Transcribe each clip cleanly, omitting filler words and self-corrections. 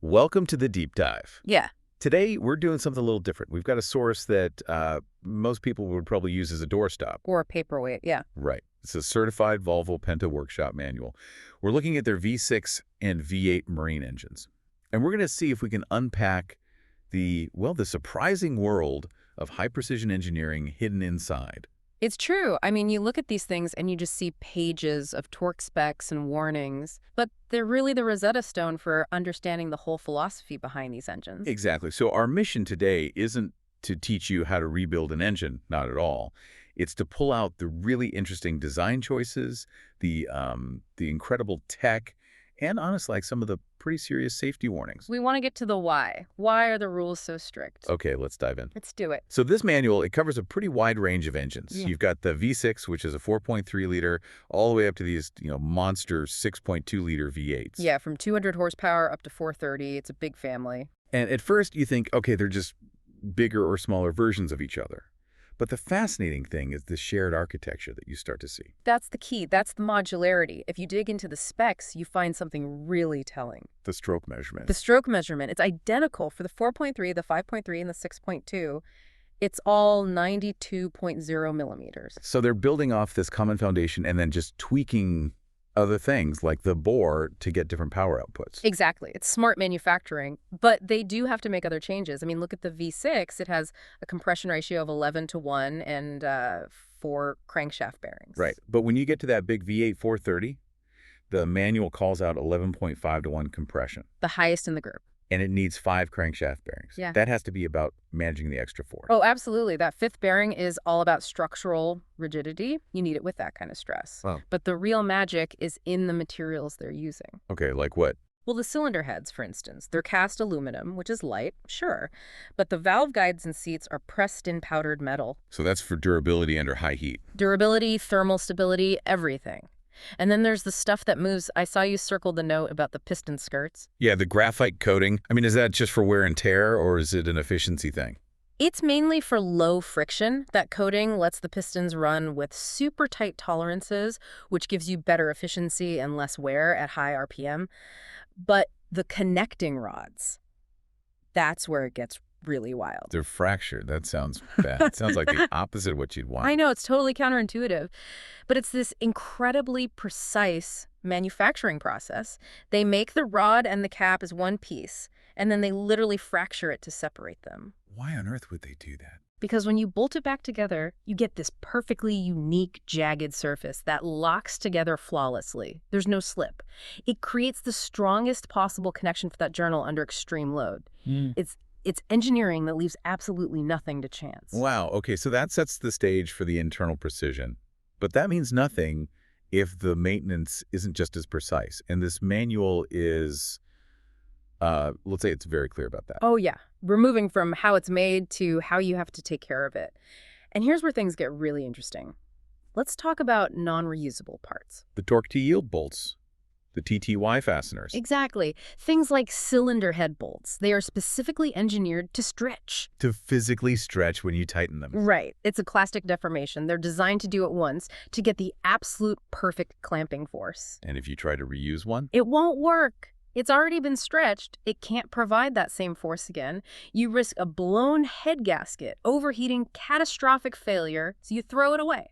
Welcome to the deep dive. Yeah. Today, we're doing something a little different. We've got a source that most people would probably use as a doorstop. Or a paperweight, yeah. Right. It's a certified Volvo Penta workshop manual. We're looking at their V6 and V8 marine engines. And we're going to see if we can unpack the surprising world of high-precision engineering hidden inside. It's true. I mean, you look at these things and you just see pages of torque specs and warnings, but they're really the Rosetta Stone for understanding the whole philosophy behind these engines. Exactly. So our mission today isn't to teach you how to rebuild an engine, not at all. It's to pull out the really interesting design choices, the incredible tech, and honestly, like some of the pretty serious safety warnings. We want to get to the why. Why are the rules so strict? Okay, let's dive in. Let's do it. So this manual, it covers a pretty wide range of engines. Yeah. You've got the V6, which is a 4.3 liter, all the way up to these, monster 6.2 liter V8s. Yeah, from 200 horsepower up to 430. It's a big family. And at first you think, okay, they're just bigger or smaller versions of each other. But the fascinating thing is the shared architecture that you start to see. That's the key. That's the modularity. If you dig into the specs, you find something really telling. The stroke measurement. The stroke measurement, it's identical for the 4.3, the 5.3, and the 6.2. It's all 92.0 millimeters. So they're building off this common foundation and then just tweaking other things like the bore to get different power outputs. Exactly. It's smart manufacturing, but they do have to make other changes. I mean, look at the V6. It has a compression ratio of 11:1 and 4 crankshaft bearings. Right. But when you get to that big V8 430, the manual calls out 11.5:1 compression. The highest in the group. And it needs 5 crankshaft bearings. Yeah. That has to be about managing the extra force. Oh, absolutely. That fifth bearing is all about structural rigidity. You need it with that kind of stress. Wow. But the real magic is in the materials they're using. Okay, like what? Well, the cylinder heads, for instance, they're cast aluminum, which is light, sure, but the valve guides and seats are pressed-in powdered metal. So that's for durability under high heat. Durability, thermal stability, everything. And then there's the stuff that moves. I saw you circle the note about the piston skirts. Yeah, the graphite coating. I mean, is that just for wear and tear, or is it an efficiency thing? It's mainly for low friction. That coating lets the pistons run with super tight tolerances, which gives you better efficiency and less wear at high RPM. But the connecting rods, that's where it gets really wild. They're fractured. That sounds bad. It sounds like the opposite of what you'd want. I know, it's totally counterintuitive, but it's this incredibly precise manufacturing process. They make the rod and the cap as one piece, and then they literally fracture it to separate them. Why on earth would they do that? Because when you bolt it back together, you get this perfectly unique jagged surface that locks together flawlessly. There's no slip. It creates the strongest possible connection for that journal under extreme load. It's engineering that leaves absolutely nothing to chance. Wow. Okay, so that sets the stage for the internal precision. But that means nothing if the maintenance isn't just as precise. And this manual is, let's say it's very clear about that. Oh, yeah. We're moving from how it's made to how you have to take care of it. And here's where things get really interesting. Let's talk about non-reusable parts. The torque to yield bolts, the TTY fasteners. Exactly. Things like cylinder head bolts. They are specifically engineered to stretch. To physically stretch when you tighten them. Right. It's a clastic deformation. They're designed to do it once to get the absolute perfect clamping force. And if you try to reuse one? It won't work. It's already been stretched. It can't provide that same force again. You risk a blown head gasket, overheating, catastrophic failure, so you throw it away.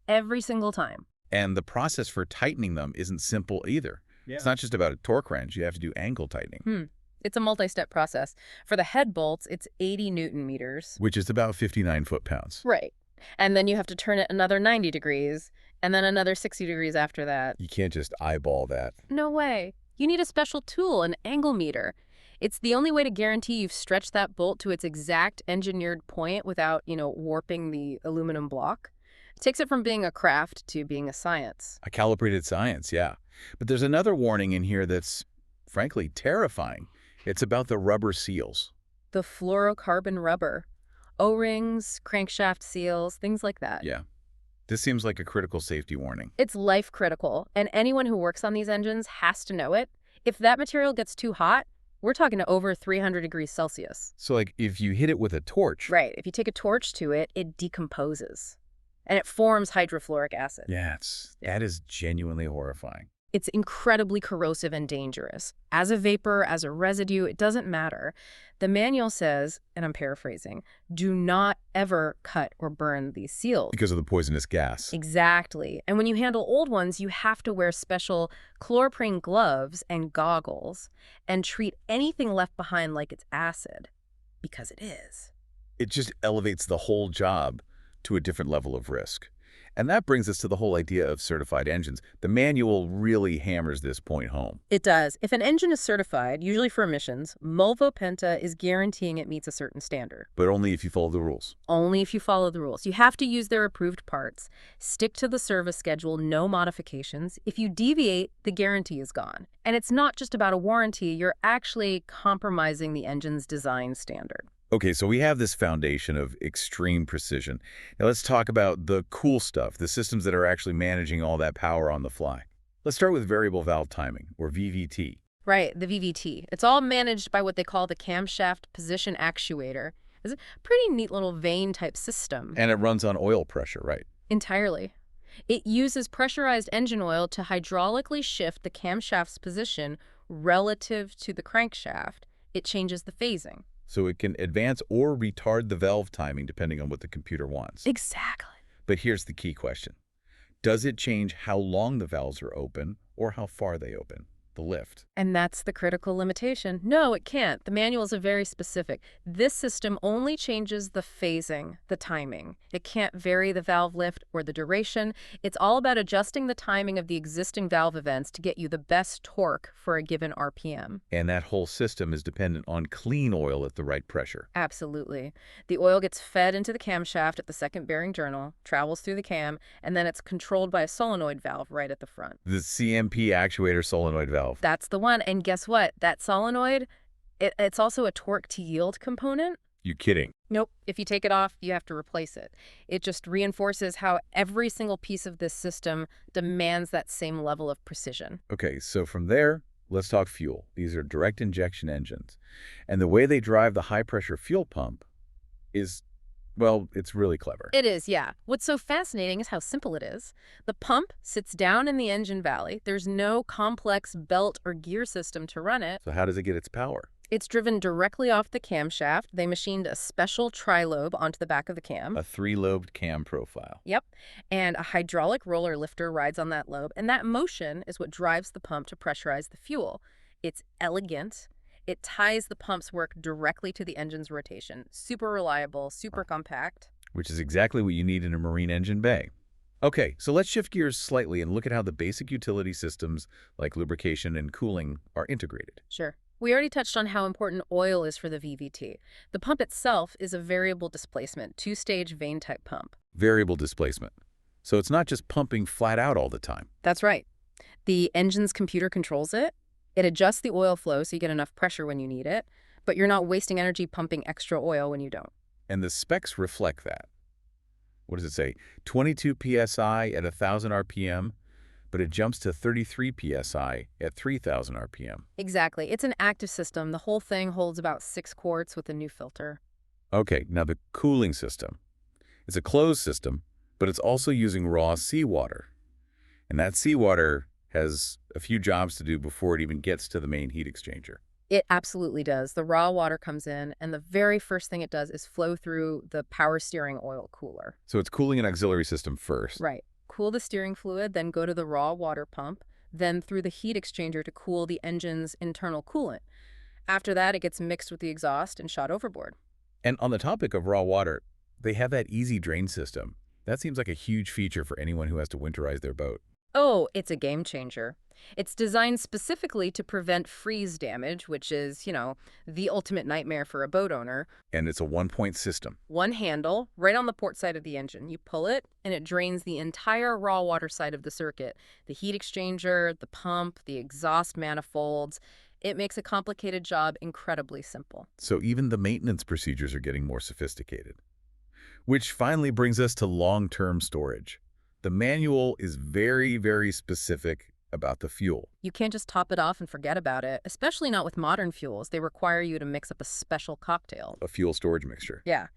Every single time. And the process for tightening them isn't simple either. Yeah. It's not just about a torque wrench. You have to do angle tightening. It's a multi-step process. For the head bolts, it's 80 Newton meters. Which is about 59 foot-pounds. Right. And then you have to turn it another 90 degrees, and then another 60 degrees after that. You can't just eyeball that. No way. You need a special tool, an angle meter. It's the only way to guarantee you've stretched that bolt to its exact engineered point without, warping the aluminum block. It takes it from being a craft to being a science. A calibrated science, yeah. But there's another warning in here that's, frankly, terrifying. It's about the rubber seals. The fluorocarbon rubber. O-rings, crankshaft seals, things like that. Yeah. This seems like a critical safety warning. It's life critical, and anyone who works on these engines has to know it. If that material gets too hot, we're talking to over 300 degrees Celsius. So, if you hit it with a torch. Right. If you take a torch to it, it decomposes. And it forms hydrofluoric acid. Yeah, that is genuinely horrifying. It's incredibly corrosive and dangerous. As a vapor, as a residue, it doesn't matter. The manual says, and I'm paraphrasing, do not ever cut or burn these seals. Because of the poisonous gas. Exactly. And when you handle old ones, you have to wear special chloroprene gloves and goggles and treat anything left behind like it's acid, because it is. It just elevates the whole job to a different level of risk. And that brings us to the whole idea of certified engines. The manual really hammers this point home. It does. If an engine is certified, usually for emissions, Volvo Penta is guaranteeing it meets a certain standard. But only if you follow the rules. Only if you follow the rules. You have to use their approved parts, stick to the service schedule, no modifications. If you deviate, the guarantee is gone. And it's not just about a warranty, you're actually compromising the engine's design standard. Okay, so we have this foundation of extreme precision. Now let's talk about the cool stuff, the systems that are actually managing all that power on the fly. Let's start with variable valve timing, or VVT. Right, the VVT. It's all managed by what they call the camshaft position actuator. It's a pretty neat little vane-type system. And it runs on oil pressure, right? Entirely. It uses pressurized engine oil to hydraulically shift the camshaft's position relative to the crankshaft. It changes the phasing. So it can advance or retard the valve timing depending on what the computer wants. Exactly. But here's the key question. Does it change how long the valves are open or how far they open? The lift. And that's the critical limitation. No, it can't. The manuals are very specific. This system only changes the phasing, the timing. It can't vary the valve lift or the duration. It's all about adjusting the timing of the existing valve events to get you the best torque for a given RPM. And that whole system is dependent on clean oil at the right pressure. Absolutely. The oil gets fed into the camshaft at the second bearing journal, travels through the cam, and then it's controlled by a solenoid valve right at the front. The CMP actuator solenoid valve. That's the one. And guess what? That solenoid, it's also a torque to yield component. You kidding? Nope. If you take it off, you have to replace it. It just reinforces how every single piece of this system demands that same level of precision. Okay, so from there, let's talk fuel. These are direct injection engines. And the way they drive the high-pressure fuel pump is, well, it's really clever. It is, yeah. What's so fascinating is how simple it is. The pump sits down in the engine valley. There's no complex belt or gear system to run it. So how does it get its power? It's driven directly off the camshaft. They machined a special tri-lobe onto the back of the cam. A three-lobed cam profile. Yep. And a hydraulic roller lifter rides on that lobe. And that motion is what drives the pump to pressurize the fuel. It's elegant. It ties the pump's work directly to the engine's rotation. Super reliable, super compact. Which is exactly what you need in a marine engine bay. Okay, so let's shift gears slightly and look at how the basic utility systems like lubrication and cooling are integrated. Sure. We already touched on how important oil is for the VVT. The pump itself is a variable displacement, two-stage vane-type pump. Variable displacement. So it's not just pumping flat out all the time. That's right. The engine's computer controls it. It adjusts the oil flow so you get enough pressure when you need it, but you're not wasting energy pumping extra oil when you don't. And the specs reflect that. What does it say? 22 psi at 1,000 RPM, but it jumps to 33 psi at 3,000 RPM. Exactly. It's an active system. The whole thing holds about 6 quarts with a new filter. Okay, now the cooling system. It's a closed system, but it's also using raw seawater. And that seawater has a few jobs to do before it even gets to the main heat exchanger. It absolutely does. The raw water comes in, and the very first thing it does is flow through the power steering oil cooler. So it's cooling an auxiliary system first. Right. Cool the steering fluid, then go to the raw water pump, then through the heat exchanger to cool the engine's internal coolant. After that, it gets mixed with the exhaust and shot overboard. And on the topic of raw water, they have that easy drain system. That seems like a huge feature for anyone who has to winterize their boat. Oh, it's a game changer. It's designed specifically to prevent freeze damage, which is, the ultimate nightmare for a boat owner. And it's a one-point system. One handle, right on the port side of the engine. You pull it, and it drains the entire raw water side of the circuit. The heat exchanger, the pump, the exhaust manifolds. It makes a complicated job incredibly simple. So even the maintenance procedures are getting more sophisticated. Which finally brings us to long-term storage. The manual is very, very specific about the fuel. You can't just top it off and forget about it, especially not with modern fuels. They require you to mix up a special cocktail. A fuel storage mixture. Yeah.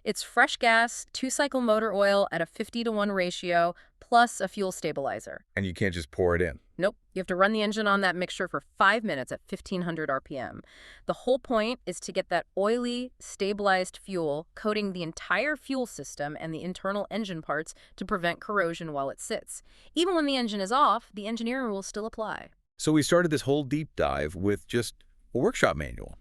It's fresh gas, 2-cycle motor oil at a 50-to-1 ratio, plus a fuel stabilizer. And you can't just pour it in. Nope. You have to run the engine on that mixture for 5 minutes at 1500 RPM. The whole point is to get that oily, stabilized fuel coating the entire fuel system and the internal engine parts to prevent corrosion while it sits. Even when the engine is off, the engineering rules still apply. So we started this whole deep dive with just a workshop manual.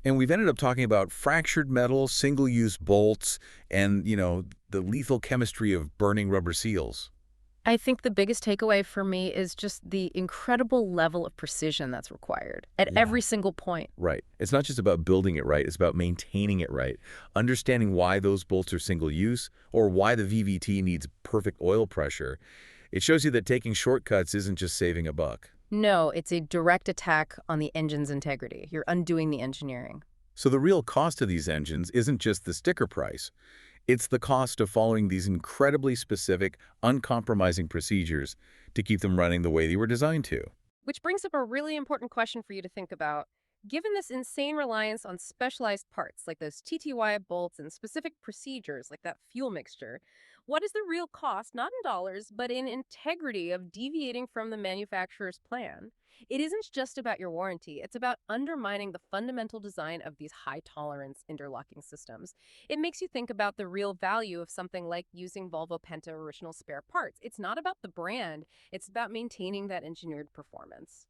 And we've ended up talking about fractured metal, single-use bolts, and, the lethal chemistry of burning rubber seals. I think the biggest takeaway for me is just the incredible level of precision that's required at Yeah. every single point. Right. It's not just about building it right, it's about maintaining it right. Understanding why those bolts are single-use or why the VVT needs perfect oil pressure. It shows you that taking shortcuts isn't just saving a buck. No, it's a direct attack on the engine's integrity. You're undoing the engineering. So the real cost of these engines isn't just the sticker price. It's the cost of following these incredibly specific, uncompromising procedures to keep them running the way they were designed to. Which brings up a really important question for you to think about. Given this insane reliance on specialized parts like those TTY bolts and specific procedures like that fuel mixture, what is the real cost, not in dollars, but in integrity of deviating from the manufacturer's plan? It isn't just about your warranty, it's about undermining the fundamental design of these high tolerance interlocking systems. It makes you think about the real value of something like using Volvo Penta original spare parts. It's not about the brand, it's about maintaining that engineered performance.